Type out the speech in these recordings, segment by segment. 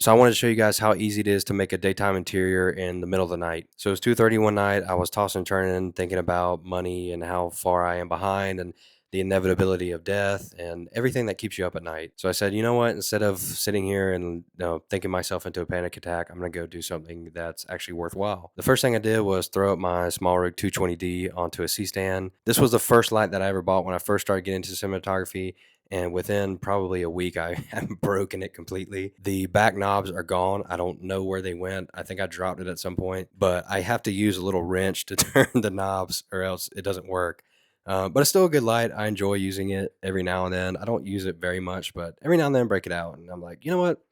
So I wanted to show you guys how easy it is to make a daytime interior in the middle of the night. So it's 2:30 one night. I was tossing and turning, thinking about money and how far I am behind and the inevitability of death and everything that keeps you up at night. So I said, you know what? Instead of sitting here and thinking myself into a panic attack, I'm gonna go do something that's actually worthwhile. The first thing I did was throw up my SmallRig 220D onto a C-stand. This was the first light that I ever bought when I first started getting into cinematography, and within probably a week I have broken it completely. The back knobs are gone. I don't know where they went. I think I dropped it at some point, but I have to use a little wrench to turn the knobs or else it doesn't work. But it's still a good light. I enjoy using it every now and then. I don't use it very much, but every now and then break it out and I'm like, you know what,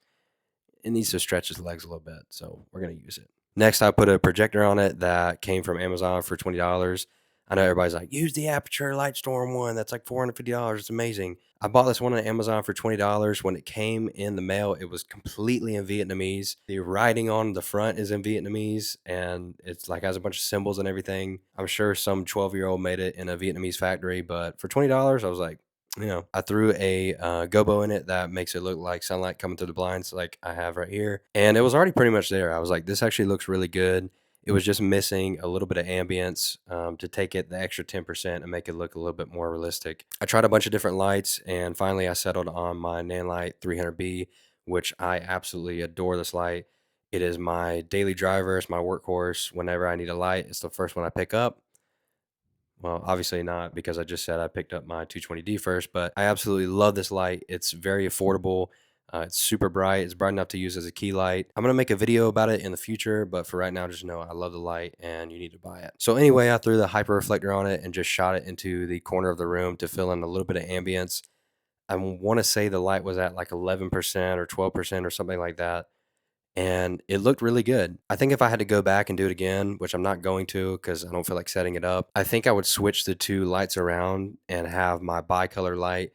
it needs to stretch its legs a little bit, so we're gonna use it. Next, I put a projector on it that came from Amazon for $20. I know everybody's like, use the Aputure Lightstorm one. That's like $450. It's amazing. I bought this one on Amazon for $20. When it came in the mail, it was completely in Vietnamese. The writing on the front is in Vietnamese, and it's like has a bunch of symbols and everything. I'm sure some 12-year-old made it in a Vietnamese factory, but for $20, I was like, I threw a gobo in it that makes it look like sunlight coming through the blinds, like I have right here. And it was already pretty much there. I was like, this actually looks really good. It was just missing a little bit of ambience to take it the extra 10% and make it look a little bit more realistic. I tried a bunch of different lights, and finally I settled on my Nanlite 300B, which I absolutely adore this light. It is my daily driver. It's my workhorse. Whenever I need a light, it's the first one I pick up. Well, obviously not, because I just said I picked up my 220D first, but I absolutely love this light. It's very affordable. It's super bright. It's bright enough to use as a key light. I'm going to make a video about it in the future, but for right now, just know I love the light and you need to buy it. So anyway, I threw the hyper reflector on it and just shot it into the corner of the room to fill in a little bit of ambience. I want to say the light was at like 11% or 12% or something like that, and it looked really good. I think if I had to go back and do it again, which I'm not going to because I don't feel like setting it up, I think I would switch the two lights around and have my bicolor light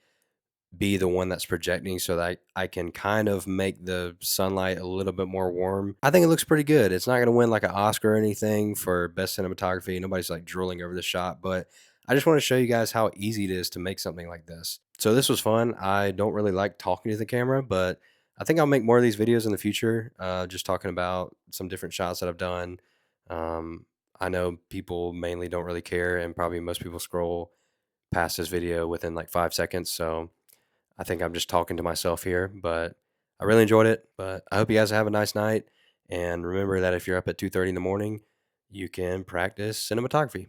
be the one that's projecting so that I can kind of make the sunlight a little bit more warm. I think it looks pretty good. It's not going to win like an Oscar or anything for best cinematography. Nobody's like drooling over the shot, but I just want to show you guys how easy it is to make something like this. So this was fun. I don't really like talking to the camera, but I think I'll make more of these videos in the future, just talking about some different shots that I've done. Um, I know people mainly don't really care, and probably most people scroll past this video within like 5 seconds. So I think I'm just talking to myself here, but I really enjoyed it. But I hope you guys have a nice night. And remember that if you're up at 2:30 in the morning, you can practice cinematography.